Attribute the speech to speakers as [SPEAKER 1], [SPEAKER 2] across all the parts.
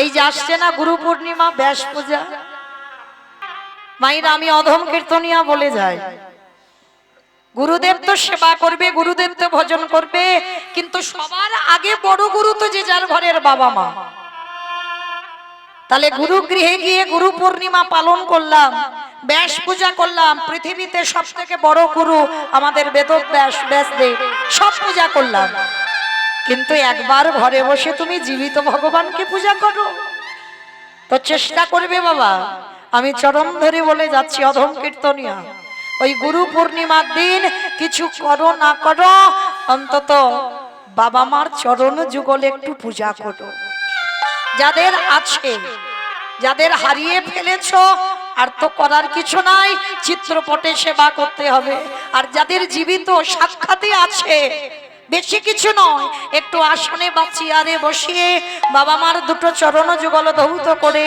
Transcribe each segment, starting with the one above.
[SPEAKER 1] এই যে আসছে না গুরু পূর্ণিমা, ব্যাস পূজা, মায়েরা আমি অধম কীর্তনিয়া বলে যাই, গুরুদেব তো সেবা করবে, গুরুদেব তো ভজন করবে, কিন্তু সবার আগে বড় গুরু তো যে যার ঘরের বাবা মা। তাহলে গুরু গৃহে গিয়ে গুরু পূর্ণিমা পালন করলাম, ব্যাস পূজা করলাম, পৃথিবীতে সব থেকে বড় গুরু আমাদের বেদব্যাস, ব্যাসদেব, সব পূজা করলাম, কিন্তু একবার ঘরে বসে তুমি জীবিত ভগবানকে পূজা করো তো চেষ্টা করবে বাবা। আমি চরণ ধরে বলে যাচ্ছি অধম কীর্তনিয়া, ওই গুরু পূর্ণিমার দিন কিছু করো না করো, অন্তত বাবা মার চরণ যুগলে একটু পূজা করো। যাদের আছে, যাদের হারিয়ে ফেলেছো, আর তো করার কিছু নাই, চিত্রপটে সেবা করতে হবে। আর যাদের জীবিত সাক্ষাতে আছে, বেশি কিছু নয়, একটু আসনে বা চেয়ারে বসিয়ে বাবা মার দুটো চরণ যুগল ধৌত করে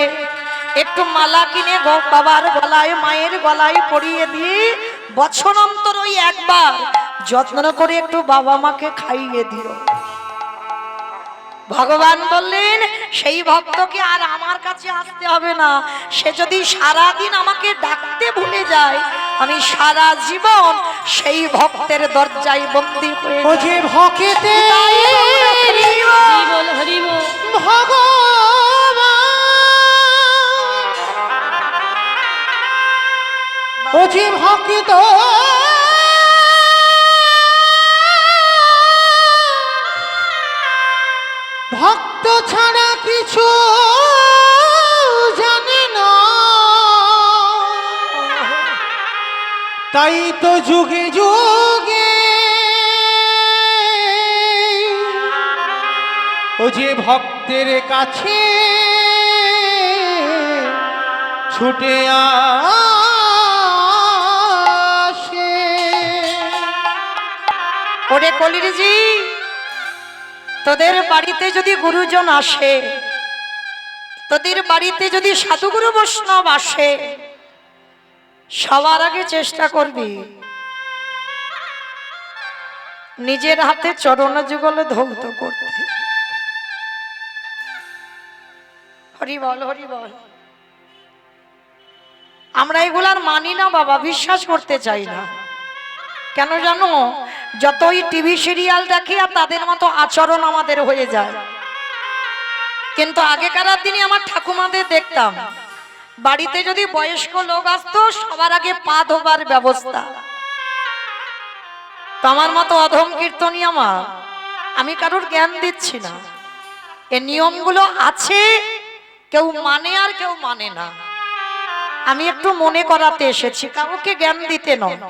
[SPEAKER 1] একটু মালা কিনে বাবার গলায়, মায়ের গলায় পরিয়ে দিয়ে বছর অন্তর ওই একবার যত্ন করে একটু বাবা মাকে খাইয়ে দিও। ভগবান বললেন সেই ভক্তকে আর আমার কাছে আসতে হবে না, সে যদি সারাদিন আমাকে ডাকতে ভুলে যায়, আমি সারা জীবন সেই ভক্তের দরজায় বন্দী হয়ে
[SPEAKER 2] ও যে ভক্তে ভগবান, ও যে ভক্ত ভক্ত ছাড়া কিছু জানে না, তাই তো যুগে যুগে ও যে ভক্তের কাছে ছুটে আসে।
[SPEAKER 1] ওরে কলিরজি, তোদের বাড়িতে যদি গুরুজন আসে, তোদের বাড়িতে যদি সাধুগুরু বৈষ্ণব আসে, সবার আগে চেষ্টা করবি নিজের হাতে চরণ যুগলে ধৌত করতে। হরি বল, হরি বল। আমরা এগুলার মানি না বাবা, বিশ্বাস করতে চাই না। কেন জানো? যতই টিভি সিরিয়াল দেখি আর তাদের মতো আচরণ আমাদের হয়ে যায়। কিন্তু আগেকার দিনে আমার ঠাকুমাদের দেখতাম, বাড়িতে যদি বয়স্ক লোক আসতো সবার আগে পা ধোবার ব্যবস্থা। তো আমার মতো অধম কীর্তনিয়া মা, আমি কারোর জ্ঞান দিচ্ছি না, এই নিয়মগুলো আছে, কেউ মানে আর কেউ মানে না। আমি একটু মনে করাতে এসেছি, কাউকে জ্ঞান দিতে নয়।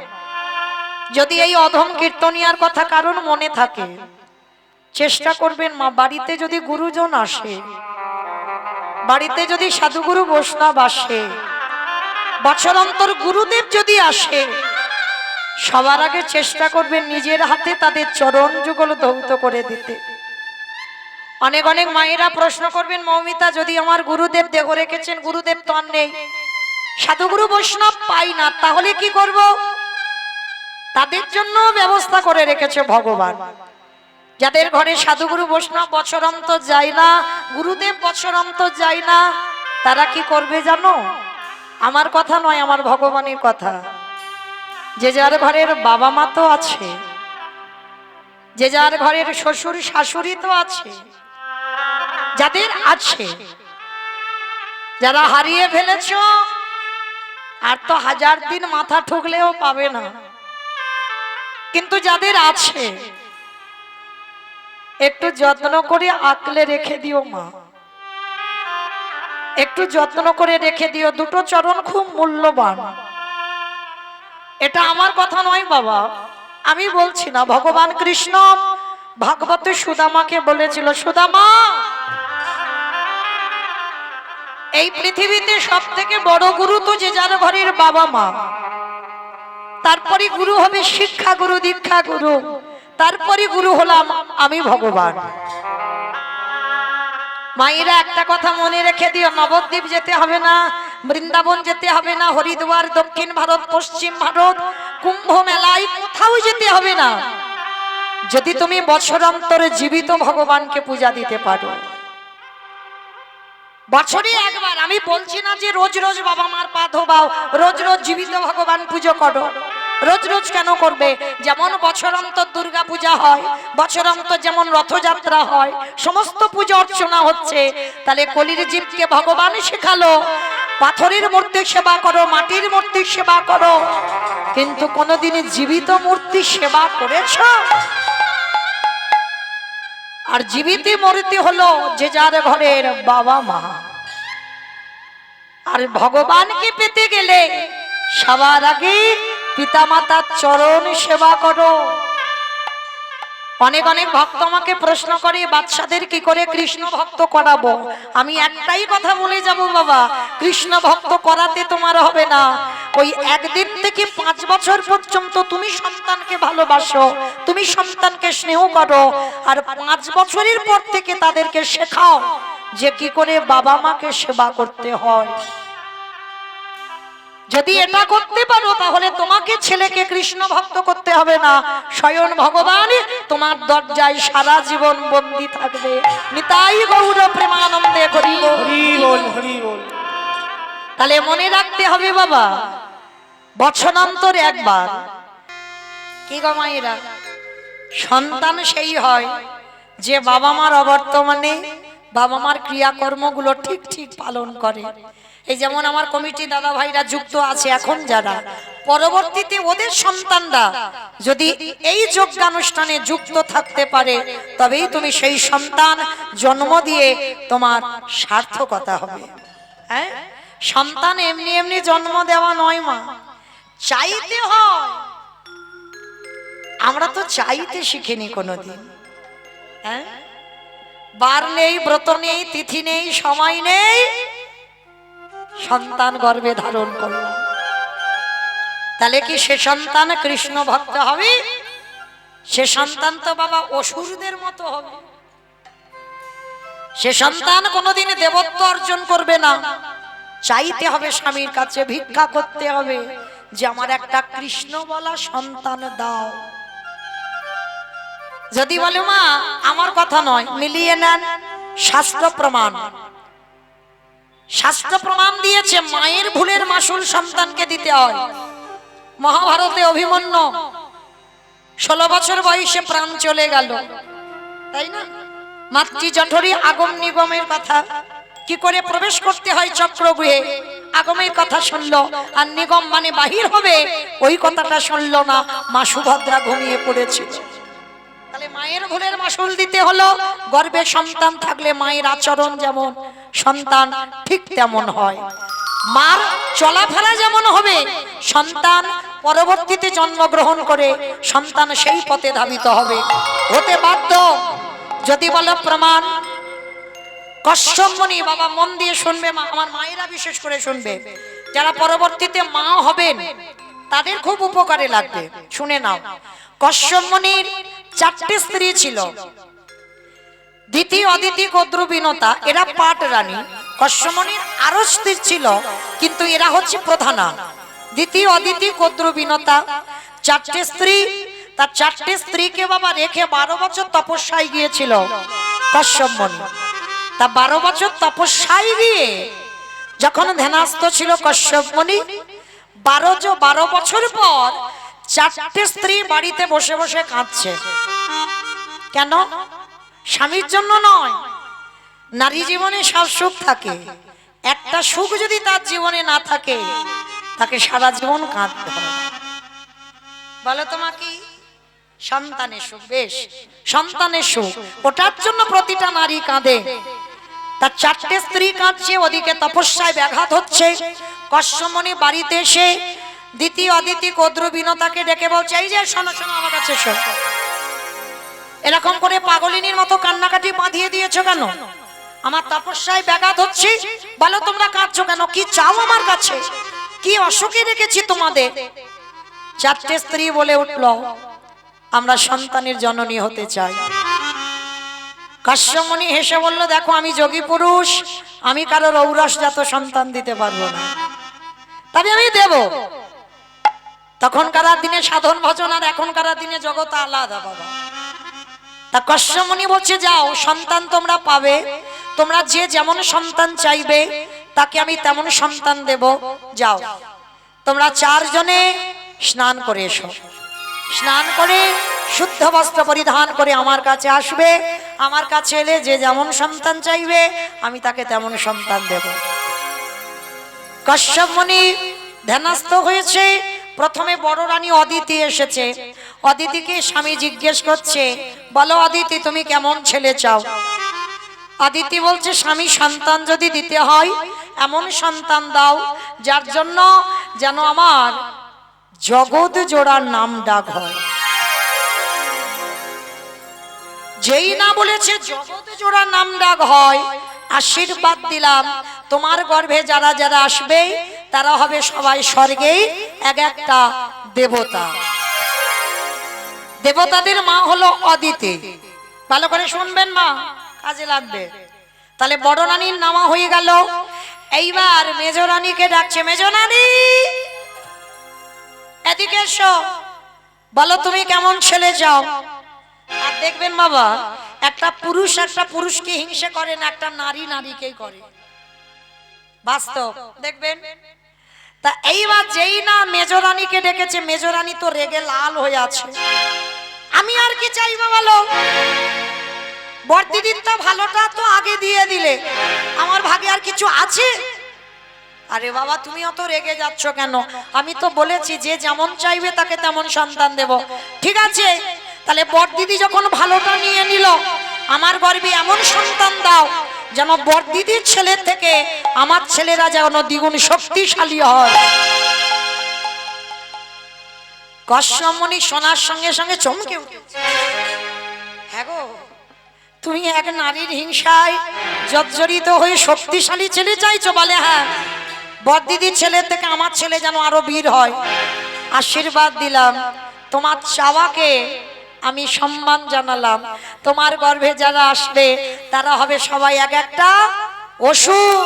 [SPEAKER 1] যদি এই অধম কীর্তনিয়ার কথা কারণ মনে থাকে, চেষ্টা করবেন মা, বাড়িতে যদি গুরুজন আসে, বাড়িতে যদি সাধুগুরু বৈষ্ণব আসে, বছর অন্তর গুরুদেব যদি আসে, সবার আগে চেষ্টা করবেন নিজের হাতে তাদের চরণ যুগল ধৌত করে দিতে। অনেক অনেক মায়েরা প্রশ্ন করবেন, মৌমিতা যদি আমার গুরুদেব দেহ রেখেছেন, গুরুদেব তো আর নেই, সাধুগুরু বৈষ্ণব পাই না, তাহলে কি করব? তাদের জন্য ব্যবস্থা করে রেখেছে ভগবান। যাদের ঘরে সাধুগুরু বৈষ্ণব বছর অন্তর যায় না, গুরুদেব বছর অন্তর যায় না, তারা কি করবে জানো? আমার কথা নয়, আমার ভগবানের কথা। যে যার ঘরের বাবা মা তো আছে, যে যার ঘরের শ্বশুর শাশুড়ি তো আছে, যাদের আছে, যারা হারিয়ে ফেলেছ আর তো 1000 দিন মাথা ঠুকলেও পাবে না, কিন্তু যাদের আছে একটু যত্ন করে আঁকলে রেখে দিও মা, একটু যত্ন করে রেখে দিও। দুটো চরণ খুব মূল্যবান। এটা আমার কথা নয় বাবা, আমি বলছি না, ভগবান কৃষ্ণ ভাগবতে সুদামাকে বলেছিল, সুদামা এই পৃথিবীতে সব থেকে বড় গুরু তো যে যার ঘরের বাবা মা, তারপরে গুরু হবে শিক্ষা গুরু, দীক্ষা গুরু, তারপরে গুরু হলাম আমি ভগবান। মায়েরা একটা কথা মনে রেখে দিও, নবদ্বীপ যেতে হবে না, বৃন্দাবন যেতে হবে না, হরিদ্বার, দক্ষিণ ভারত, পশ্চিম ভারত, কুম্ভ মেলায় কোথাও যেতে হবে না, যদি তুমি বছর অন্তরে জীবিত ভগবানকে পূজা দিতে পারো। বছরে একবার। আমি বলছি না যে রোজ রোজ বাবা মার পা ধোবাও, রোজ রোজ জীবিত ভগবান পুজো করো। রোজ রোজ কেন করবে? যেমন বছর অন্তর দুর্গা পূজা হয়, বছর অন্তর যেমন রথযাত্রা হয়, সমস্ত পূজা অর্চনা হচ্ছে। তাহলে কলির জীবকে ভগবান শেখালো পাথরের মূর্তি সেবা করো, মাটির মূর্তি সেবা করো, কিন্তু কোনোদিন জীবিত মূর্তি সেবা করেছ? আর জীবিত মূর্তি হলো যে যার ঘরের বাবা মা। আর ভগবানকে পেতে গেলে সবার আগে পিতামাতার চরণ সেবা করো। অনেক অনেক ভক্ত আমাকে প্রশ্ন করে বাচ্চাদের কি করে কৃষ্ণ ভক্ত করাবো। আমি একটাই কথা বলে যাব, বাবা, কৃষ্ণ ভক্ত করাতে তোমার হবে না। ওই একদিন থেকে 5 বছর পর্যন্ত তুমি সন্তানকে ভালোবাসো, তুমি সন্তানকে স্নেহ করো, আর 5 বছরের পর থেকে তাদেরকে শেখাও যে কি করে বাবা মাকে সেবা করতে হয়। যদি এটা করতে পারো তাহলে তোমাকে ছেলেকে কৃষ্ণ ভক্ত করতে হবে না, স্বয়ং ভগবান তোমার দরজায় সারা জীবন বন্দী থাকবে। নিতাই গৌর প্রেমানন্দে হরি বল, হরি বল। তাহলে মনে রাখতে হবে বাবা, বছরান্তর একবার। কি গো মায়েরা, সন্তান সেই হয় যে বাবা মার অবর্তমানে বাবা মার ক্রিয়াকর্মগুলো ঠিক ঠিক পালন করে। এই যেমন আমার কমিটি দাদা ভাইরা যুক্ত আছে এখন, যারা পরবর্তীতে ওদের সন্তানরা যদি এই যজ্ঞানুষ্ঠানে যুক্ত থাকতে পারে, তবেই তুমি সেই সন্তান জন্ম দিয়ে তোমার সার্থকতা হবে। হ্যাঁ, সন্তান এমনি এমনি জন্ম দেওয়া নয় মা, চাইতে হয়। আমরা তো চাইতে শিখিনি কোনোদিন। হ্যাঁ, বার নেই, ব্রত নেই, তিথি নেই, সময় নেই, সন্তান গর্ভে ধারণ করলাম। তাহলে কি সে সন্তান কৃষ্ণ ভক্ত হবে? সে সন্তান তো বাবা অসুরদের মতো হবে। সে সন্তান কোনোদিন দেবত্ব অর্জন করবে না। চাইতে হবে স্বামীর কাছে, ভিক্ষা করতে হবে যে আমার একটা কৃষ্ণ বলা সন্তান দাও। যদি বলে মা আমার কথা নয়, মিলিয়ে নেন শাস্ত্র প্রমাণ। শাস্ত্র প্রমাণ দিয়েছে মায়ের ভুলের মাসুল সন্তানকে দিতে হয়। মহাভারতে অভিমন্যু 16 বছর বয়সে প্রাণ চলে গেল, তাই না? মাতৃ জঠরে আগম নিগমের কথা, কি করে প্রবেশ করতে হয় চক্রগৃহে, আগমের কথা শুনলো, আর নিগম মানে বাহির হবে ওই কথাটা শুনলো না। মা সুভদ্রা ঘুমিয়ে পড়েছিল। তাহলে মায়ের ভুলের মাসুল দিতে হলো। গর্ভে সন্তান থাকলে মায়ের আচরণ যেমন সন্তান ঠিক তেমন হয়, মার চলাফেরা যেমন হবে, সন্তান পরবর্তীতে জন্মগ্রহণ করে সন্তান সেই পথে ধাবিত হবে, হতে বাধ্য। যদি বলো প্রমাণ, কশ্যপ মুনি, বাবা মন দিয়ে শুনবে, আমার মায়েরা বিশেষ করে শুনবে, যারা পরবর্তীতে মা হবেন তাদের খুব উপকারে লাগবে, শুনে নাও। কশ্যপ মুনির 4টে স্ত্রী ছিল, দিতি, অদিতি, কদ্রু, বিনতা, এরা পাট রানী। কশ্যপ মুনির আরো স্ত্রী ছিল, কিন্তু এরা হচ্ছে প্রধানা। দিতি, অদিতি, কদ্রু, বিনতা, 4টে স্ত্রী। তার 4টে স্ত্রীকে বাবা রেখে 12 বছর তপস্যায় গিয়েছিল কশ্যপ মুনি। তা 12 বছর তপস্যায় গিয়ে যখন ধ্যানস্থ ছিল কশ্যপ মুনি, 12 বছর পর 4টে স্ত্রী বাড়িতে বসে বসে কাঁদছে। কেন? স্বামীর জন্য নয়। নারী জীবনে সব সুখ থাকে, একটা সুখ যদি তার জীবনে না থাকে তাকে সারা জীবন কাঁদতে হয়। বলো তোমাকে সন্তানের সুখ, বেশ সন্তানের সুখ, ওটার জন্য প্রতিটা নারী কাঁদে। তার 4টে স্ত্রী কাঁদছে, ওদিকে তপস্যায় ব্যাঘাত হচ্ছে। কশ্যপ মুনি বাড়িতে এসে দিতি, অদিতি, কদ্রু, বিনতাকে ডেকে বলছে, এই যে শোনো শোনো, আমার কাছে শোনো, এরকম করে পাগলিনীর মতো কান্নাকাটি বাঁধিয়ে দিয়েছো কেন? আমার তপস্যায় ব্যাঘাত হচ্ছে, বলো তোমরা কাঁদছো কেন? কি চাও আমার কাছে? কি অসুখে রেখেছি তোমাদের? 4টে স্ত্রী বলে উঠল, আমরা সন্তানের জননী হতে চাই। কশ্যপ মুনি হেসে বলল, দেখো আমি যোগী পুরুষ, আমি কারোর ঔরসজাত সন্তান দিতে পারবো না, তবে আমি দেব। তখনকার দিনে সাধন ভজন আর এখনকার দিনে জগৎ আলাদা বাবা। তা কশ্যপমুনি বলছে যাও সন্তান তোমরা পাবে, তোমরা যে যেমন সন্তান চাইবে তাকে আমি তেমন সন্তান দেব। যাও তোমরা চারজনে স্নান করে এসো, স্নান করে শুদ্ধ বস্ত্র পরিধান করে আমার কাছে আসবে, আমার কাছে এলে যে যেমন সন্তান চাইবে আমি তাকে তেমন সন্তান দেব। কশ্যপ মুনি ধ্যানস্থ হয়েছে। প্রথমে বড় রানী অদিতি এসেছে। অদিতিকে স্বামী জিজ্ঞেস করছে, বলো অদিতি তুমি কেমন ছেলে চাও? অদিতি বলছে, স্বামী সন্তান যদি দিতে হয় এমন সন্তান দাও যার জন্য যেন আমার জগৎ জোড়ার নাম ডাক হয়। যেই না বলেছে জগৎ জোড়ার নাম ডাক হয়, আশীর্বাদ দিলাম তোমার গর্ভে যারা যারা আসবে তারা হবে সবাই স্বর্গেই এক একটা দেবতা। দেবতাদের মা হলো অদিতি। ভালো করে শুনবেন মা, কাজে লাগবে। তাহলে বড় রানীর নামা হয়ে গেল। এইবার মেজ রানীকে ডাকছে, মেজ রানী এদিকে এসো, বলো তুমি কেমন ছেলে চাও? আর দেখবেন বাবা, একটা পুরুষকে হিংসে করে না, একটা নারী নারীকেই করে, বাস্তব দেখবেন। তা এইবার যেই না মেজ রানীকে ডেকেছে, মেজ রানী তো রেগে লাল হয়ে আছে। আমি আর কি চাইবো বলো? বড়দিদির তো ভালোটা তো আগে দিয়ে দিলে, আমার ভাগে আর কিছু আছে? আরে বাবা তুমি অত রেগে যাচ্ছ কেন? আমি তো বলেছি যে যেমন চাইবে তাকে তেমন সন্তান দেব। ঠিক আছে, তাহলে বড়দিদি যখন ভালোটা নিয়ে নিল, আমার গর্ভে এমন সন্তান দাও যেন বড়দিদির ছেলে থেকে আমার ছেলেরা যেন দ্বিগুণ শক্তিশালী হয়। কশ্যপ মুনি শোনার সঙ্গে সঙ্গে চমকে উঠেছে। হ্যাঁ গো, তুমি এক নারীর হিংসায় জর্জরিত হয়ে শক্তিশালী ছেলে চাইছো? বলে হ্যাঁ, বড়দিদির ছেলে থেকে আমার ছেলে যেন আরো বীর হয়। আশীর্বাদ দিলাম, তোমার চাওয়াকে আমি সম্মান জানালাম। তোমার গর্ভে যারা আসবে তারা হবে সবাই এক একটা অসুর।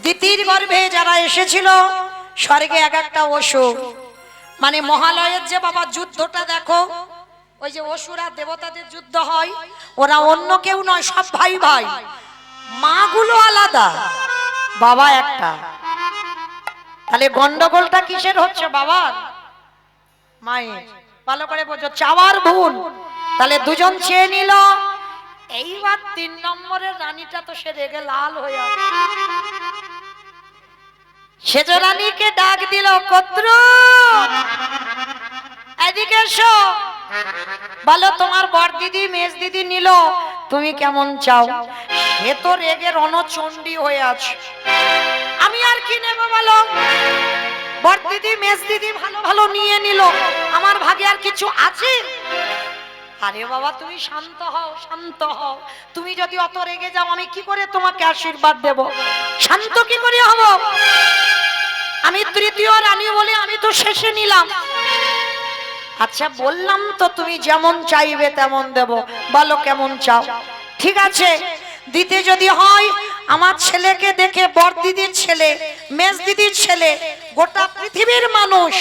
[SPEAKER 1] দিতির গর্ভে যারা এসেছিল স্বর্গে এক একটা অসুর। মানে মহালয়ের যে বাবা যুদ্ধটা দেখো, ওই যে অসুর আর দেবতাদের যুদ্ধ হয়, ওরা অন্য কেউ নয়, সব ভাই ভাই। মাগুলো আলাদা, বাবা একটা। তাহলে গন্ডগোলটা কিসের হচ্ছে? বাবার মায়ের। ভালো করে বোঝো, চাওয়ার ভুল। তাহলে দুজন চেয়ে নিল। এইবার 3 নম্বরের রানীটা তো সে রেগে লাল হয়ে আছে। সেজ রানীকে ডাক দিল, কত্র এদিকে এসো, বলো তোমার বড় দিদি মেজ দিদি নিল, তুমি কেমন চাও? সে তো রেগে রণচণ্ডী হয়ে আছে। আমি আর কি নেব বলো? বড় দিদি মেজ দিদি ভালো ভালো নিয়ে নিল, আমার ভাগে আর কিছু আছে? আরে বাবা তুমি শান্ত হও, শান্ত হও। তুমি যদি অত রেগে যাও আমি কি করে তোমাকে আশীর্বাদ দেব? শান্ত কি করে হব? আমি তৃতীয় রানী বলে আমি তো শেষে নিলাম। আচ্ছা বললাম তো তুমি যেমন চাইবে তেমন দেব, বলো কেমন চাও? ঠিক আছে, দিতে যদি হয় আমার ছেলেকে দেখে বড় দিদির ছেলে, মেজ দিদির ছেলে, গোটা পৃথিবীর মানুষ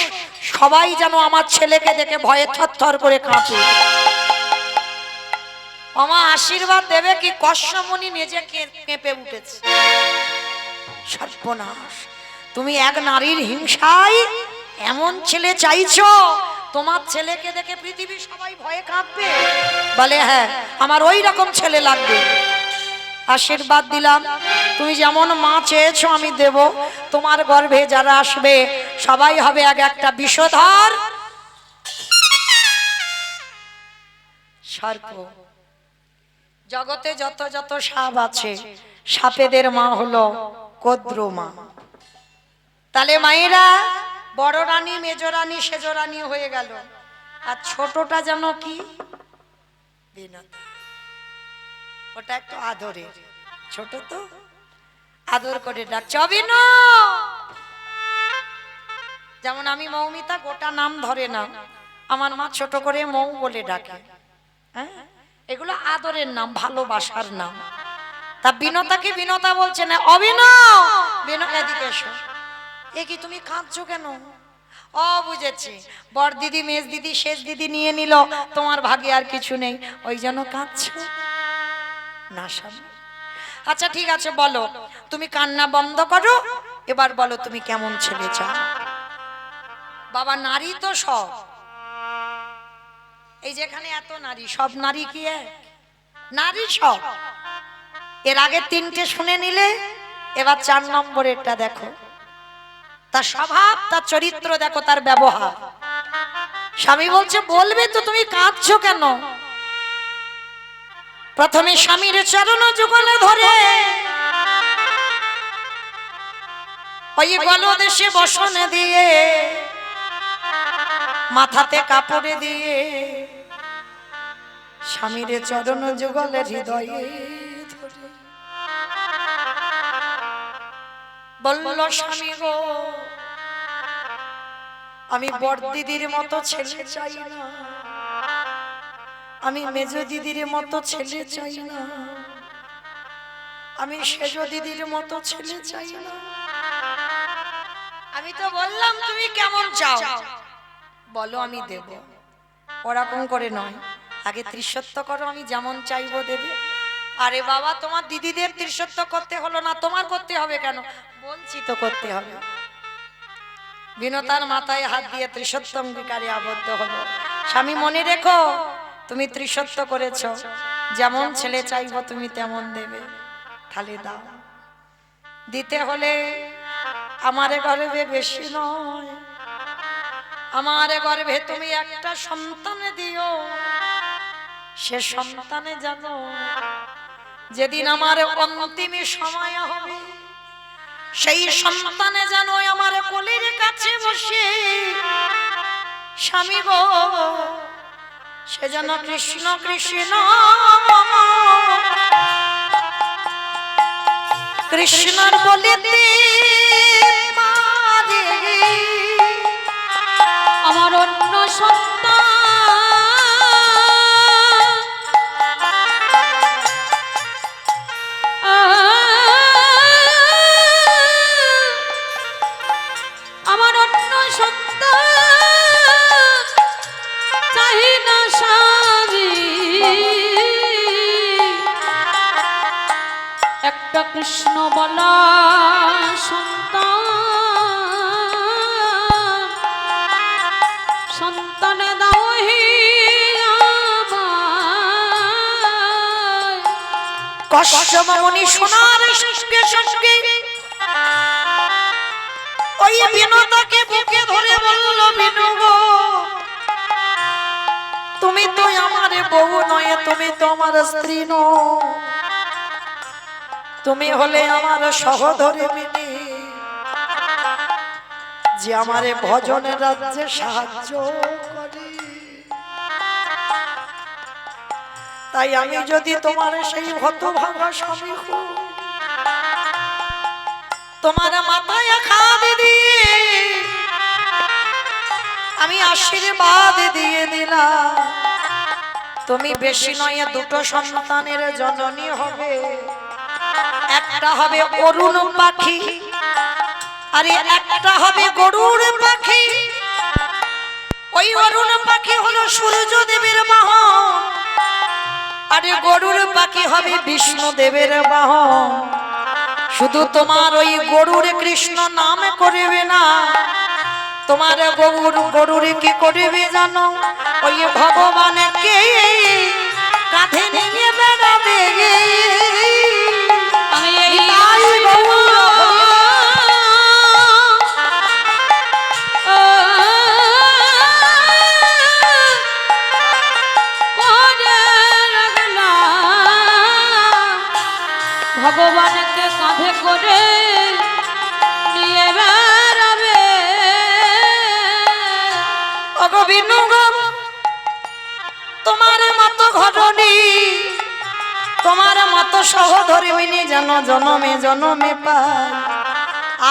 [SPEAKER 1] সবাই যেন আমার ছেলেকে দেখে ভয়ে থরথর করে কাঁপে। আমার আশীর্বাদ দেবে কি? কশ্যপ মুনি নিজে কেঁপে উঠেছে। সর্বনাশ, তুমি এক নারীর হিংসায় এমন ছেলে চাইছো, তোমার ছেলেকে দেখে পৃথিবী সবাই ভয়ে কাঁপবে? বলে হ্যাঁ, আমার ওই রকম ছেলে লাগবে। আশীর্বাদ দিলাম, তুমি যেমন মা চেয়েছো আমি দেব। তোমার গর্ভে যারা আসবে সবাই হবে এক একটা বিষধর সর্প। জগতে যত যত সাপ আছে, সাপেদের মা হলো কদ্রমা। তাহলে মায়েরা বড় রানী, মেজ রানী, সেজ রানী হয়ে গেল। আর ছোটটা যেন কি? বিনতা। ওটা একটু আদরে, ছোট তো আদর করে ডাকছে, অবিন। যেমন আমি মৌমিতা, গোটা নাম ধরে না, আমার মা ছোট করে মৌ বলে ডাকে। হ্যাঁ, এগুলো আদরের নাম, ভালোবাসার নাম। তা বিনতাকে বিনতা বলছে না, অবিন। বিনতা এদিকে এসো। এ কি তুমি কাঁদছো কেন? ও বুঝেছি, বড় দিদি মেজ দিদি শেষ দিদি নিয়ে নিল, তোমার ভাগে আর কিছু নেই, ওই জন্য কাঁদছো না স্বামী। আচ্ছা ঠিক আছে, বলো তুমি কান্না বন্ধ করো, এবার বলো তুমি কেমন ছেলে চাও। বাবা নারী তো সব, এই যেখানে এত নারী, সব নারী কি এক? নারী সব। এর আগে তিনটে শুনে নিলে, এবার 4 নম্বরেরটা দেখো, তার স্বভাব, তার চরিত্র দেখো, তার ব্যবহার। স্বামী বলছে বলবে তো, তুমি কাঁদছো কেন? প্রথমে স্বামীর চরণ যুগলে ধরে ওই গলদেশে বসনে দিয়ে, মাথাতে কাপড়ে দিয়ে, স্বামীর চরণ যুগলে হৃদয়ে ধরে বলল, স্বামী গো আমি বড় দিদির মতো ছেলে চাই না, আমি মেজ দিদির মতো ছেলে চাই না, আমি সেজ দিদির মতো ছেলে চাই না। আমি তো বললাম তুমি কেমন চাও, বলো আমি দেব। ওরকম করে নয়, আগে ত্রিশত্ব করো, আমি যেমন চাইবো দেবে। আরে বাবা তোমার দিদিদের ত্রিশত্ব করতে হলো না, তোমার করতে হবে কেন? বলছি তো করতে হবে। বিনতার মাথায় হাত দিয়ে ত্রিশত্ব অঙ্গীকারে আবদ্ধ হলো। স্বামী মনে রেখো, তুমি ত্রিশত্ব করেছ, যেমন ছেলে চাইবো তুমি তেমন দেবে। খালি দাও, দিতে হলে আমারে গর্ভে বেশি নয়, আমারে গর্ভে তুমি একটা সন্তান দিও। সে সন্তানে জানো যেদিন আমার অন্তিম সময় হবে, সেই সন্তানে জানো আমার কোলের কাছে বসে, স্বামী গো সে যেন কৃষ্ণ কৃষ্ণ কৃষ্ণর বলিতে
[SPEAKER 3] আমার অন্য সন্তান আমার অন্য সন্তান চাই না স্বামী, একটা কৃষ্ণ বলা সন্তান, সন্তানে দাও হি আমায়।
[SPEAKER 1] কষ্টমণি সোনার সঙ্গে সঙ্গে ওই বিনোদাকে বুকে ধরে বলল, বিনু গো তুমি তো আমার বউ নয়, তুমি তো আমার স্ত্রী নও, তুমি হলে আমার সহধর্মিণী, যে আমারে ভজনের রাজ্যে সাহায্য করে। তাই আমি যদি তোমার সেই হতভাগা স্বামী হই, তোমার মাথায় খাদ দিয়ে আমি আশীর্বাদ দিয়ে দিলাম, তুমি বেশি নয় 2টো সন্তানের জননী হবে। একটা হবে অরুণ পাখি, আরে একটা হবে গরুর পাখি। ওই অরুণ পাখি হলো সূর্য দেবের বাহন, আরে গরুর পাখি হবে বিষ্ণু দেবের বাহন। শুধু তোমার ওই গরুর কৃষ্ণ নাম করবে না, তোমার গরুর কি করবে জানো? ওই ভগবানকে কাঁধে নিয়ে বেড়াবে।
[SPEAKER 3] আমি এই ভগবানকে কাঁধে করে নিয়ে বেড়াবে।
[SPEAKER 1] তোমার মতো ঘটনি, তোমার মতো সহধর্মিণী যেন জনমে জনমে পায়।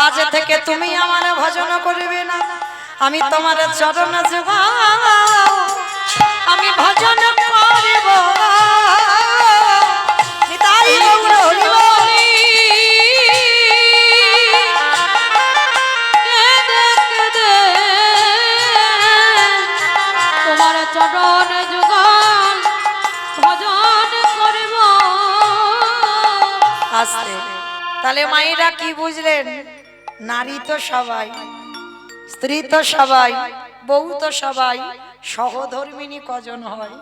[SPEAKER 1] আজ থেকে তুমি আমার ভজন করবে না, আমি তোমার চরণ যুগাও, আমি ভজন করব। নিতাই গৌর হরি বল।
[SPEAKER 3] কেঁদে কেঁদে
[SPEAKER 1] আস্তে। তাহলে মায়েরা কি বুঝলেন? নারী তো সবাই, স্ত্রী তো সবাই, বউ তো সবাই, সহধর্মিনী কজন হয়?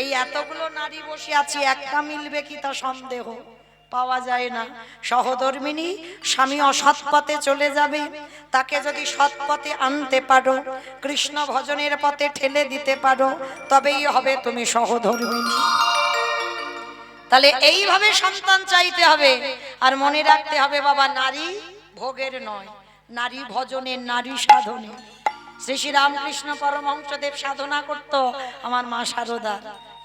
[SPEAKER 1] এই এতগুলো নারী বসে আছি, একটা মিলবে কি তা সন্দেহ, পাওয়া যায় না। সহধর্মিনী, স্বামী অসৎ পথে চলে যাবে, তাকে যদি সৎ পথে আনতে পারো, কৃষ্ণ ভজনের পথে ঠেলে দিতে পারো, তবেই হবে তুমি সহধর্মিনী। তাহলে এইভাবে সন্তান চাইতে হবে। আর মনে রাখতে হবে বাবা, নারী ভোগের নয়, নারী ভজনের, নারী সাধনের। শ্রী শ্রী রামকৃষ্ণ পরমহংসদেব সাধনা করত, আমার মা শারদা,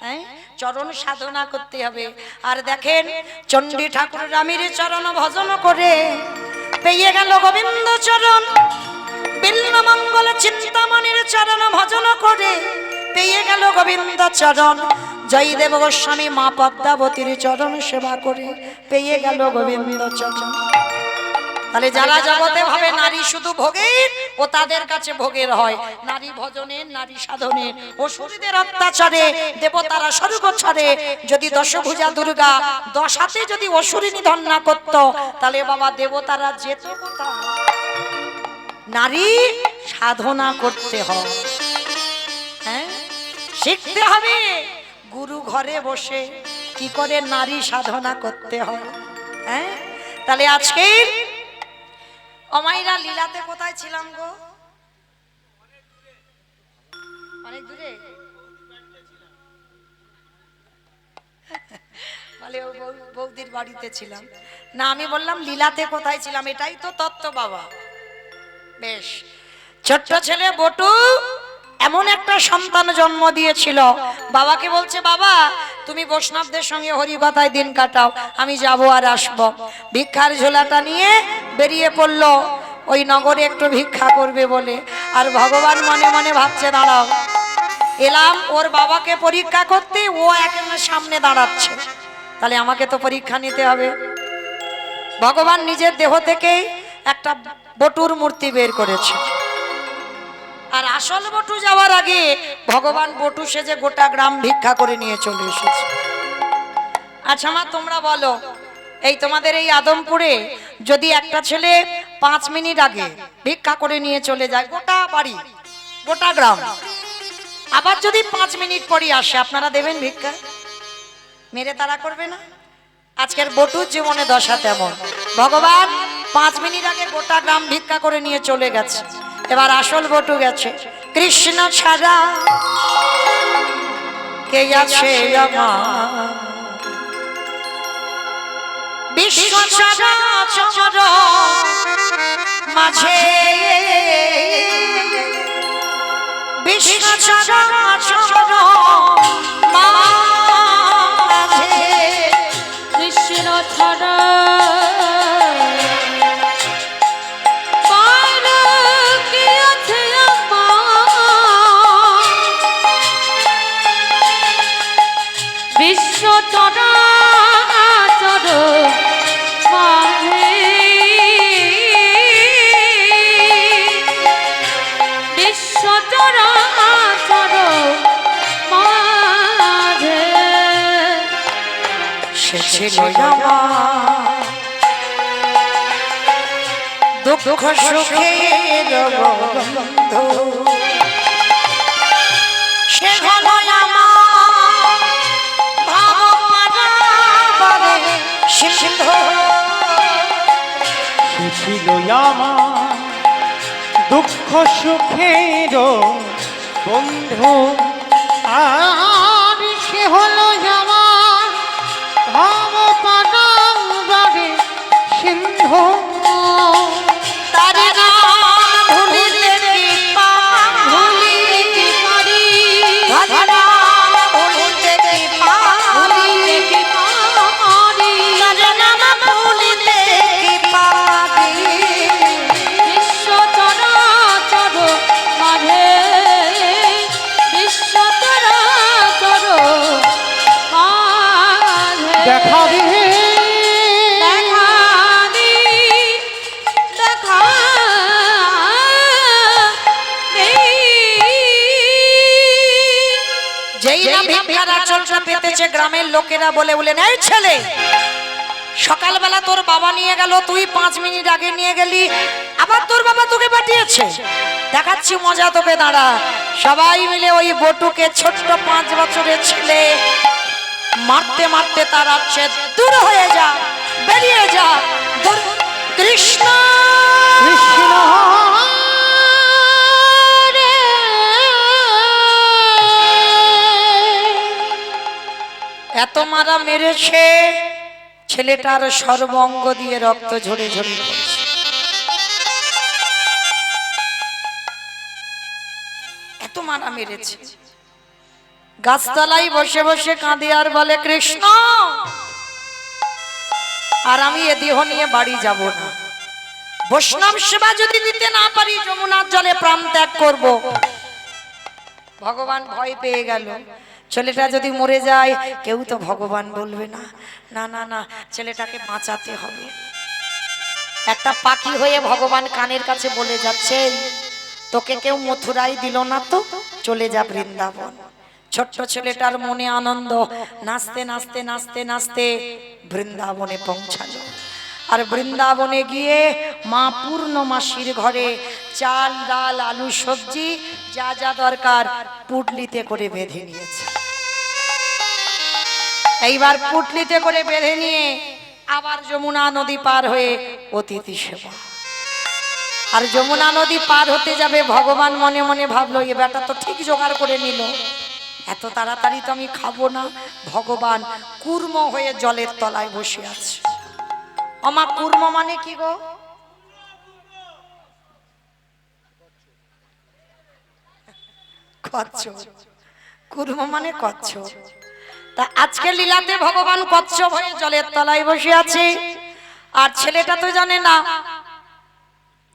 [SPEAKER 1] হ্যাঁ, চরণ সাধনা করতে হবে। আর দেখেন, চণ্ডী ঠাকুর রামের চরণ ভজন করে পেয়ে গেল গোবিন্দ চরণ, বিল্ল মঙ্গল চিন্তামণির চরণ ভজন করে পেয়ে গেল গোবিন্দ চরণ, জয়দেব গোস্বামী মা পদ্মাবতীর চরণ সেবা করে পেয়ে গেল গোবিন্দ চরণ। তাহলে যারা জগতে ভাবে নারী শুধু ভোগের, ও তাদের কাছে ভোগের হয়। নারী ভজনের, নারী সাধনের, অসুরদের অত্যাচারে দেবতারা স্বর্গ ছাড়ে। যদি দশভুজা দুর্গা 10 হাতে যদি অসুরী নিধন না করত, তাহলে বাবা দেবতারা যেত কোথায়? নারী সাধনা করতে হয়, হ্যাঁ, শিখতে হবে। গুরু ঘরে বসে কি করে নারী সাধনা করতে হয়, হ্যাঁ। তাহলে আজকে অমাইরা লীলাতে কোথায় ছিলাম গো? অনেক দূরে। বলে ও বৌদির বাড়িতে ছিলাম না, আমি বললাম লীলাতে কোথায় ছিলাম, এটাই তো তত্ত্ব বাবা। বেশ, ছোট্ট ছেলে বটু এমন একটা সন্তান জন্ম দিয়েছিল, বাবাকে বলছে, বাবা তুমি বৈষ্ণবদের সঙ্গে হরিকথায় দিন কাটাও, আমি যাব আর আসব। ভিক্ষার ঝোলাটা নিয়ে বেরিয়ে পড়লো ওই নগরে একটু ভিক্ষা করবে বলে। আর ভগবান মনে মনে ভাবছে, দাঁড়াও, এলাম ওর বাবাকে পরীক্ষা করতে, ও একেবারে সামনে দাঁড়াচ্ছে, তাহলে আমাকে তো পরীক্ষা নিতে হবে। ভগবান নিজের দেহ থেকে একটা বটুর মূর্তি বের করেছে। আর আসল বটু যাওয়ার আগে ভগবান বটু সেজে গোটা গ্রাম ভিক্ষা করে নিয়ে চলে এসেছে। আচ্ছা মা, তোমরা বলো, এই তোমাদের এই আদমপুরে যদি একটা ছেলে 5 মিনিট আগে ভিক্ষা করে নিয়ে চলে যায়, গোটা বাড়ি, গোটা গ্রাম, আবার যদি 5 মিনিট পরই আসে, আপনারা দেবেন ভিক্ষা? মেরে তারা করবে না? আজকের বটুর জীবনে দশা তেমন। ভগবান 5 মিনিট আগে গোটা গ্রাম ভিক্ষা করে নিয়ে চলে গেছে। এবার আসল বটু গেছে। কৃষ্ণ ছাড়া কে আছে আমার, বিশ্ব চরাচর মাঝে, বিশ্ব চরাচর মাঝে
[SPEAKER 3] কৃষ্ণ ছাড়া বিশ্ব চরাচর মাঝে, বিশ্ব চরাচর মাঝে
[SPEAKER 1] সে ছিল আমার দুঃখ সুখের বন্ধু, সে হলো আমার ভাবনার সিন্ধু।
[SPEAKER 2] সে ছিল আমার দুঃখ সুখের বন্ধু, আর সে হলো আমার ভাব পারে সিন্ধু।
[SPEAKER 1] তার নাম ভুলিতে কি ভুলিতে কি পারি, তার নাম ভুলিতে কি
[SPEAKER 3] ভুলিতে কি পারি,
[SPEAKER 1] তার নাম ভুলিতে কি পারি।
[SPEAKER 3] বিশ্ব চরাচর মাঝে, বিশ্ব চরাচর মাঝে
[SPEAKER 2] দেখা দিয়ে
[SPEAKER 3] দেখা দি, দেখা দেই।
[SPEAKER 1] যেই না ভিক্ষার আঁচলটা পেতেছে, গ্রামের লোকেরা বলে বলেন, এই ছেলে সকালবেলা তোর বাবা নিয়ে গেল, তুই 5 মিনিট আগে নিয়ে গেলি, আবার তোর বাবা তোকে পাঠিয়েছে। দেখাচ্ছি মজা তোকে, দাঁড়া। সবাই মিলে ওই বটুকে, ছোট্ট 5 বছরের ছেলে, মারতে মারতে তার আছে, দূর হয়ে যা, বেরিয়ে যা, কৃষ্ণ
[SPEAKER 2] কৃষ্ণ
[SPEAKER 1] এত মারা মেরেছে, ছেলেটার সর্বঙ্গ দিয়ে রক্ত ঝরে ঝরে পড়ছে। এত মারা মেরেছে। গাছতলায় বসে বসে কাঁদে আর বলে, কৃষ্ণ, আর আমি এ দেহ নিয়ে বাড়ি যাব না। বৈষ্ণব সেবা যদি দিতে না পারি, যমুনার জলে প্রাণ ত্যাগ করব। ভগবান ভয় পেয়ে গেল, ছেলেটা যদি মরে যায় কেউ তো ভগবান বলবে না। না না না, ছেলেটাকে বাঁচাতে হবে। একটা পাখি হয়ে ভগবান কানের কাছে বলে যাচ্ছে, তোকে কেউ মথুরায় দিল না তো, চলে যা বৃন্দাবন। ছোট্ট ছেলেটার মনে আনন্দ, নাচতে নাচতে নাচতে নাচতে বৃন্দাবনে পৌঁছালো। আর বৃন্দাবনে গিয়ে মা পূর্ণমাসীর ঘরে চাল, ডাল, আলু, সবজি যা যা দরকার পুটলিতে করে বেঁধে নিয়েছে। এইবার পুটলিতে করে বেঁধে নিয়ে আবার যমুনা নদী পার হয়ে অতিথি সেবা। আর যমুনা নদী পার হতে যাবে, ভগবান মনে মনে ভাবলো, এ বেটা তো ঠিক জোগাড় করে নিল, এত তাড়াতাড়ি তো আমি খাবো না। ভগবান কুর্ম হয়ে জলের তলায় বসে আছে। আমা কুর্ম মানে কি গো? কচ্ছপ। কুর্ম মানে কচ্ছপ। তা আজকে লীলাতে ভগবান কচ্ছপ হয়ে জলের তলায় বসে আছে। আর ছেলেটা তো জানে না,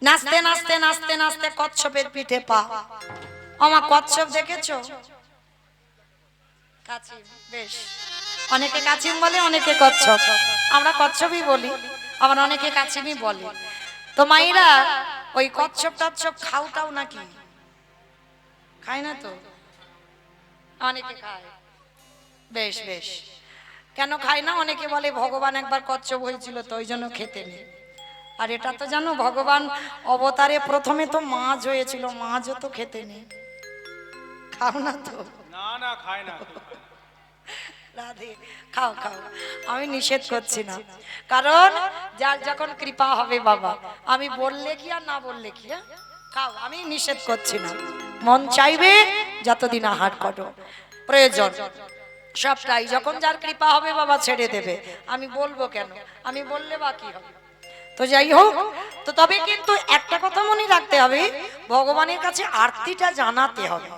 [SPEAKER 1] নাচতে নাচতে নাচতে নাচতে কচ্ছপের পিঠে পা। আমা কচ্ছপ দেখেছো? কাছিম, বেশ। অনেকে কাছিম বলে, অনেকে কচ্ছপ। আমরা কচ্ছপই বলি, আবার অনেকে কাছিমই বলে। তো মাইরা ওই কচ্ছপ টচ্ছপ খাওটাও নাকি? খায় না তো? অনেকে খায়। বেশ বেশ। কেন খায় না? অনেকে বলে ভগবান একবার কচ্ছপ হয়েছিল তো ওই জন্য খেতে নেই। আর এটা তো জানো, ভগবান অবতারে প্রথমে তো মাছ হয়েছিল, মাছও তো খেতে নেই। খাও না তো?
[SPEAKER 2] না না, খায় না।
[SPEAKER 1] রাধে, খাও খাও, আমি নিষেধ করছি না। কারণ যার যখন কৃপা হবে বাবা, আমি বললে কি আর না বললে কি, খাও, আমি নিষেধ করছি না। মন চাইবে যতদিন আহার করো, প্রয়োজন সবটাই। যখন যার কৃপা হবে বাবা ছেড়ে দেবে, আমি বলবো কেন? আমি বললে বা কি হবে? তো যাই হোক, তো তবে কিন্তু একটা কথা মনে রাখতে হবে, ভগবানের কাছে আরতিটা জানাতে হবে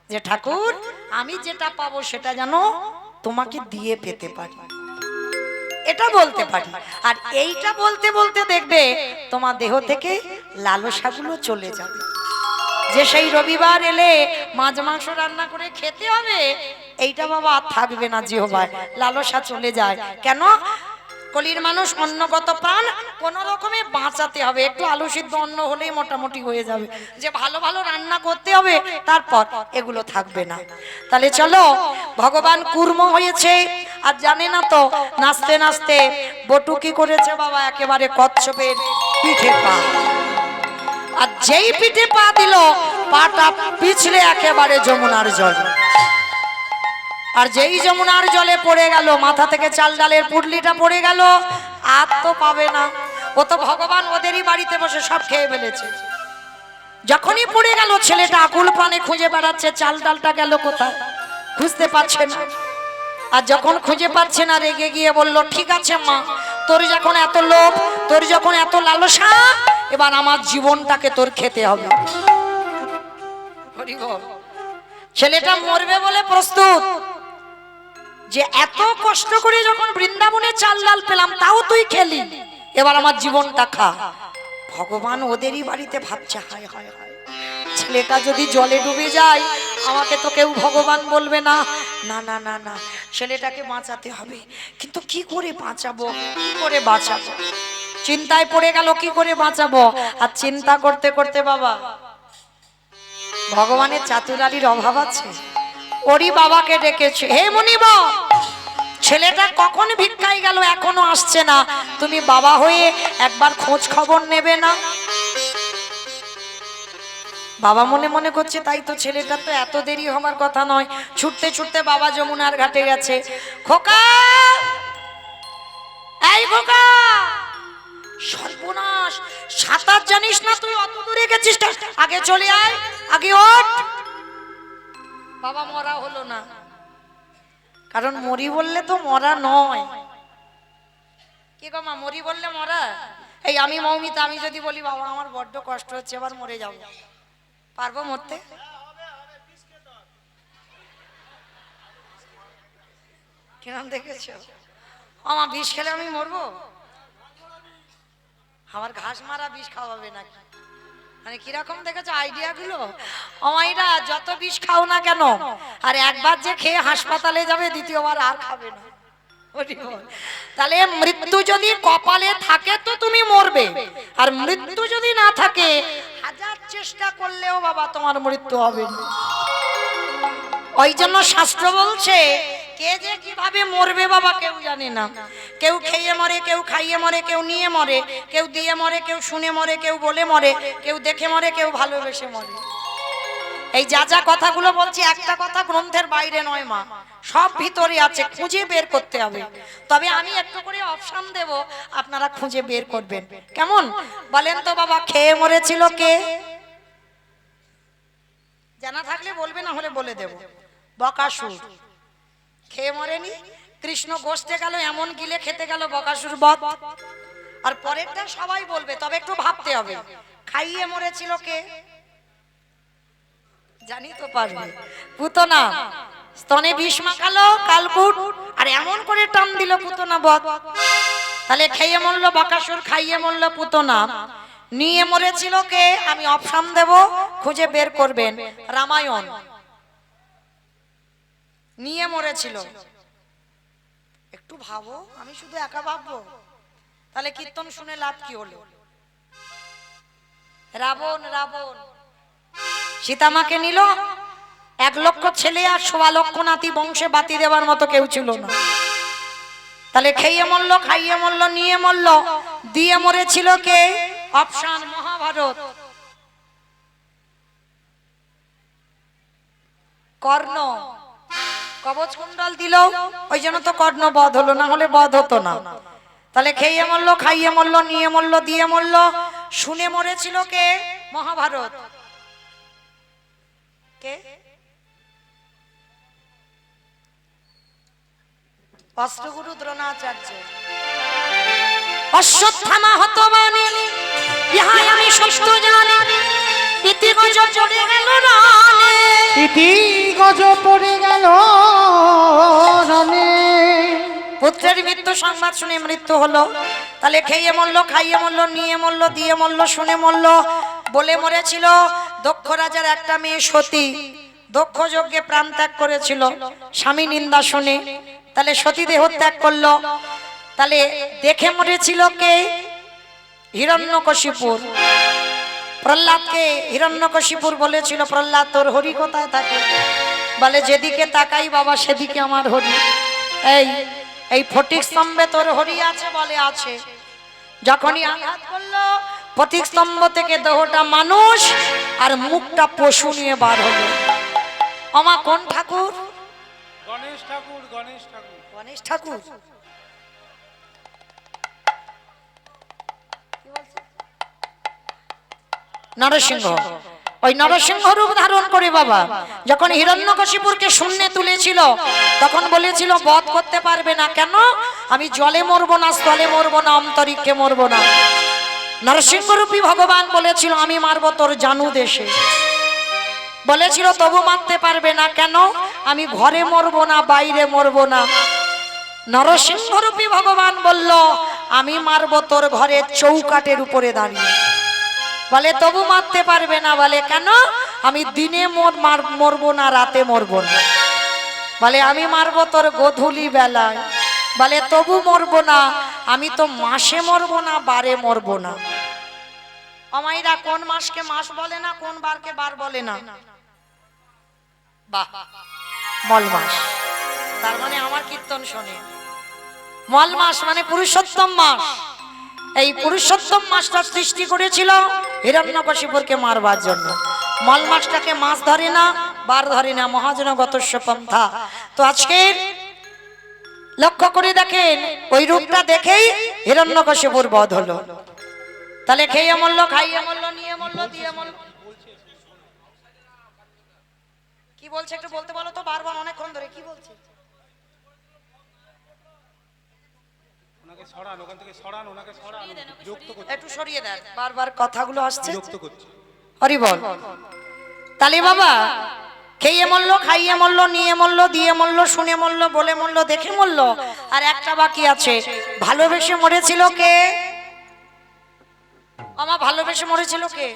[SPEAKER 1] যে ঠাকুর, আমি যেটা পাবো সেটা যেন তোমাকে দিয়ে পেতে পারি, এটা বলতে পারি। আর এইটা বলতে বলতে দেখবে তোমার দেহ থেকে লালসাগুলো চলে যাবে। যে সেই রবিবার এলে মাছ মাংস রান্না করে খেতে হবে, এইটা বাবা আর থাকবে না জিহ্বায়, লালসা চলে যায়। কেন? কলির মানুষ অন্নগত প্রাণ, কোন রকমে বাঁচাতে হবে। একটু আলু সিদ্ধ অন্ন হলেই মোটামুটি হয়ে যাবে, যে ভালো ভালো রান্না করতে হবে, তারপর এগুলো থাকবে না। তাহলে চলো, ভগবান কুর্ম হয়েছে আর জানে না তো, নাচতে নাচতে বটু কি করেছে বাবা, একেবারে কচ্ছপের পিঠে পা। আর যেই পিঠে পা দিল, পাটা পিছলে একেবারে যমুনার জল। আর যেই যমুনার জলে পড়ে গেল, মাথা থেকে চাল ডালের পুটলিটা পড়ে গেল, আর তো পাবে না। ও তো ভগবান ওদেরই বাড়িতে বসে সব খেয়ে ফেলেছে। যখনই পড়ে গেল, ছেলেটা আকুল প্রাণে খুঁজে বেড়াচ্ছে, চাল ডালটা গেল কোথায়, খুঁজতে পারছে না। আর যখন খুঁজে পাচ্ছে না, রেগে গিয়ে বলল, ঠিক আছে মা, তোর যখন এত লোভ, তোর যখন এত লালসা, এবার আমার জীবনটাকে তোর খেতে হবে। ছেলেটা মরবে বলে প্রস্তুত, যে এত কষ্ট করে যখন বৃন্দাবনে চাল ডাল পেলাম, তাও তুই খেলি, এবার আমার জীবনটা খা। ভগবান ওদেরই বাড়িতে ভাবছে, হায় হায় হায়, ছেলেটা যদি জলে ডুবে যায়, আমাকে তো কেউ ভগবান বলবে না। না না না না, ছেলেটাকে বাঁচাতে হবে। কিন্তু কি করে বাঁচাবো, কি করে বাঁচাবো? চিন্তায় পড়ে গেল, কি করে বাঁচাবো। আর চিন্তা করতে করতে বাবা, ভগবানের চাতুরালির অভাব আছে। ওরই বাবাকে ডেকেছে, হে মুনিব, ছেলেটা কখন ভিক্ষায় গেল এখনো আসছে না, তুমি বাবা হয়ে একবার খোঁজ খবর নেবে না? বাবা মনে মনে করছে তাই তো, ছেলেটা তো এত দেরি হওয়ার কথা নয়। ছুটতে ছুটতে বাবা যমুনার ঘাটে গেছে। খোকা, এই খোকা, সর্বনাশ, সাঁতার জানিস না তুই? অত দূরে গেছিস, আগে চলে আয়, আগে ওঠ। বাবা মরা হলো না, কারণ মরি বললে তো মরা নয়। কি গো মা, মরি বললে মরা? এই আমি মৌমিতা, আমি যদি বলি বাবা আমার বড্ড কষ্ট হচ্ছে, এবার মরে যাবো, পারবো মরতে? কিরম দেখেছো? আমার বিষ খেলে আমি মরবো? আমার ঘাস মারা বিষ খাওয়াবে নাকি? মানে কিরকম দেখেছো আইডিয়া গুলো? অমাইরা যত বিষ খাও না কেন, আর একবার যে খেয়ে হাসপাতালে যাবে, দ্বিতীয়বার আর খাবে না। তাহলে মৃত্যু যদি কপালে থাকে তো তুমি মরবে, আর মৃত্যু যদি না থাকে হাজার চেষ্টা করলেও বাবা তোমার মৃত্যু হবে না। ওই জন্য শাস্ত্র বলছে কে যে কিভাবে মরবে বাবা কেউ জানে না। কেউ খেয়ে মরে, কেউ খাইয়ে মরে, কেউ নিয়ে মরে, কেউ দিয়ে মরে, কেউ শুনে মরে, কেউ বলে মরে, কেউ দেখে মরে, কেউ ভালোবেসে মরে। এই যা যা কথাগুলো বলছি একটা কথা গ্রন্থের বাইরে নয় মা, সব ভিতরে আছে, খুঁজে বের করতে হবে। তবে আমি একটু করে অপশন দেব, আপনারা খুঁজে বের করবেন। কেমন বলেন তো বাবা? খেয়ে মরেছিল কে? জানা থাকলে বলবে, না হলে বলে দেব। বকাসুর খেয়ে মরেনি, কৃষ্ণ গোষ্ঠে গেল, এমন গিলে খেতে গেল বকাসুর বধ। আর পরেরটা সবাই বলবে, তবে একটু ভাবতে হবে। খাইয়ে মরেছিল কে? জানি তো পারবে। পুতনা স্তনে বিষ মাখালো কালকুট, আর এমন করে টান দিল পুতনা বধ। তাহলে খেয়ে মরলো বকাসুর, খাইয়ে মরলো পুতনা। নিয়ে মরেছিল কে? আমি অপশন দেব, খুঁজে বের করবেন। রামায়ণ নিয়ে মরেছিল। একটু ভাবো, আমি শুধু একা ভাববো? তাহলে কীর্তন শুনে লাভ কি হলো? রাবণ, রাবণ সীতামাকে নিল, 1 লক্ষ ছেলে আর 1.25 লক্ষ নাতি, বংশে বাতি দেওয়ার মতো কেউ ছিল না। তাহলে খেয়ে মরলো, খাইয়ে মরলো, নিয়ে মরলো, দিয়ে মরেছিল কে? অপশন মহাভারত। কর্ণ কবচ কুণ্ডল দিল, ওই জন্য তো কর্ণ বধ হলো, না হলে বধ হতো না। তাহলে খেয়ে মরলো, খাইয়ে মরলো, নিয়ে মরলো, দিয়ে মরলো, শুনে মরেছিল কে? মহাভারত। কে? অষ্টগুরু দ্রোণাচার্য। অশ্বত্থামা হতবানি ইহাই আমি সত্য জানি, ইতি গজ পড়ে গেল রানে,
[SPEAKER 4] ইতি গজ পড়ে গেল রানে।
[SPEAKER 1] পুত্রের মৃত্যু সংবাদ শুনে মৃত্যু হলো। তাহলে খেয়ে মরলো, খাইয়ে মরলো, নিয়ে মরলো, দিয়ে মরলো, শুনে মরলো। বলে মরেছিল দক্ষ রাজার একটা মেয়ে সতী, দক্ষ যজ্ঞে প্রাণ ত্যাগ করেছিল স্বামী নিন্দা শুনে। তাহলে সতী দেহ ত্যাগ করলো। তাহলে দেখে মরেছিল কে? হিরণ্যকশিপুর। প্রহ্লাদকে হিরণ্যকশিপুর বলেছিল, প্রহ্লাদ তোর হরি কোথায় থাকে? বলে যেদিকে তাকাই বাবা সেদিকে আমার হরি। এই ফটিক স্তম্ভে তোর হরি আছে? বলে আছে। যখনই আঘাত করলো, ফটিক স্তম্ভ থেকে দেহটা মানুষ আর মুখটা পশু নিয়ে বার হলো। আমা কোন ঠাকুর?
[SPEAKER 2] গণেশ ঠাকুর, গণেশ ঠাকুর।
[SPEAKER 1] গণেশ ঠাকুর। নরসিংহ। ওই নরসিংহ রূপ ধারণ করে বাবা যখন হিরণ্যকশিপুরকে শূন্যে তুলেছিল, তখন বলেছিল বধ করতে পারবে না। কেন? আমি জলে মরবো না, স্থলে মরবো না, অন্তরিক্ষে মরবো না। নরসিংহরূপী ভগবান বলেছিল আমি মারবো তোর জানু দেশে। বলেছিল তবু মারতে পারবে না। কেন? আমি ঘরে মরবো না, বাইরে মরবো না। নরসিংহরূপী ভগবান বলল আমি মারবো তোর ঘরে চৌকাটের উপরে দাঁড়িয়ে। বলে তবু মারতে পারবে না। বলে কেন? আমি দিনে মরবো না, রাতে মরবো না। বলে আমি মারবো তোর গোধূলি বেলায়। বলে তবু মরবো না, আমি তো মাসে মরবো না, বারে মরবো না। অমাইরা কোন মাসকে মাস বলে না, কোন বারকে বার বলে না? বাহ, মল মাস। তার মানে আমার কীর্তন শোনে। মল মাস মানে পুরুষোত্তম মাস। এই পুরুষোত্তম মাসটা সৃষ্টি করেছিল হিরণ্যকশিপুরকে মারবার জন্য। মল মাসটাকে মাস ধরে না, বার ধরে না, মহাজনগতস্য পন্থা। তো আজকে লক্ষ্য করে দেখেন, ওই রূপটা দেখেই হিরণ্যকশিপুর বধ হলো। তাহলে খেয়ে মরলো, খাইয়ে মরলো, নিয়ে মরলো, দিয়ে মরলো। কি বলছে একটু বলতে বলো তো, বারবার অনেকক্ষণ ধরে কি বলছে?
[SPEAKER 2] ওনাকে সরান, ওখান থেকে সরান, ওনাকে সরান, বিরক্ত করছে,
[SPEAKER 1] একটু সরিয়ে দেন, বারবার কথাগুলো আসছে।
[SPEAKER 2] বিরক্ত করছে।
[SPEAKER 1] হরি বল। তাহলে বাবা খেয়ে মরলো, খাইয়ে মরলো, নিয়ে মরলো, দিয়ে মরলো, শুনে মরলো, বলে মরলো, দেখে মরলো। আর একটা বাকি আছে, ভালোবেসে মরেছিল কে? আমার ভালোবেসে মরেছিল কে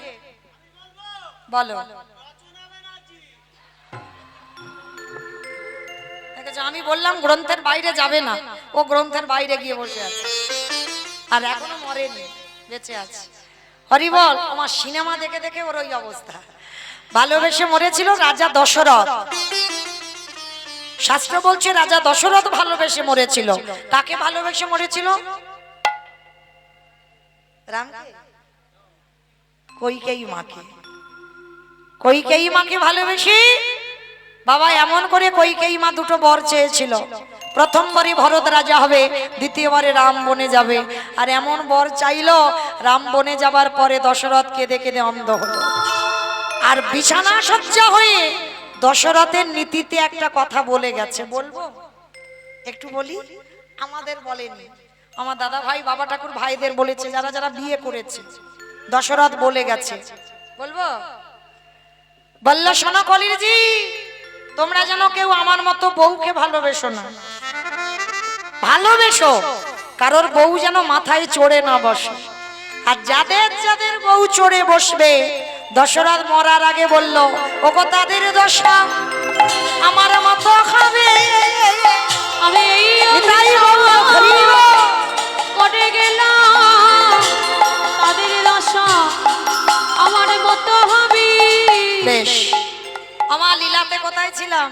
[SPEAKER 1] বলো? দেখেছো, আমি বললাম গ্রন্থের বাইরে যাবে না, ও গ্রন্থের বাইরে গিয়ে বসে আছে, আর এখনো মরেনি, বেঁচে আছে। হরি বল। আমার সিনেমা দেখে দেখে ওর ওই অবস্থা। ভালোবেসে মরেছিল রাজা দশরথ। শাস্ত্র বলছে রাজা দশরথ ভালোবেসে মরেছিল। কাকে ভালোবেসে মরেছিল? রামকে? কইকেয়ী মাকে। কইকেয়ী মাকে ভালোবেসে বাবা এমন করে কইকেয়ী মা দুটো বর চেয়েছিল। প্রথমবারই ভরত রাজা হবে, দ্বিতীয়বারে রাম বনে যাবে। আর এমন বর চাইলো, রাম বনে যাবার পরে দশরথ কেঁদে কেঁদে অন্ধ হলো। আর বিছানা সজ্জা হয়ে দশরথের নীতিতে একটা কথা বলে গেছে, বলবো? একটু বলি। আমাদের বলেনি, আমার দাদা ভাই বাবা ঠাকুর ভাইদের বলেছে, যারা যারা বিয়ে করেছে। দশরথ বলে গেছে, বলবো? বলল, শোনো কলিরজি, তোমরা যেন কেউ আমার মতো বউকে ভালোবেসো না। ভালোবেসো, কারোর বউ যেন মাথায় চড়ে না বসে। আর যাদের যাদের বউ চড়ে বসবে, দশরথ মরার আগে বলল, ওগো তাদের দশা আমার মতো খাবে।
[SPEAKER 3] আমি এই
[SPEAKER 1] নিতাই বাবা, হরি বল।
[SPEAKER 3] করে গেলাম, তাদের দশা আমার মতো হবে।
[SPEAKER 1] বেশ, আমার লীলাতে কোথায় ছিলাম?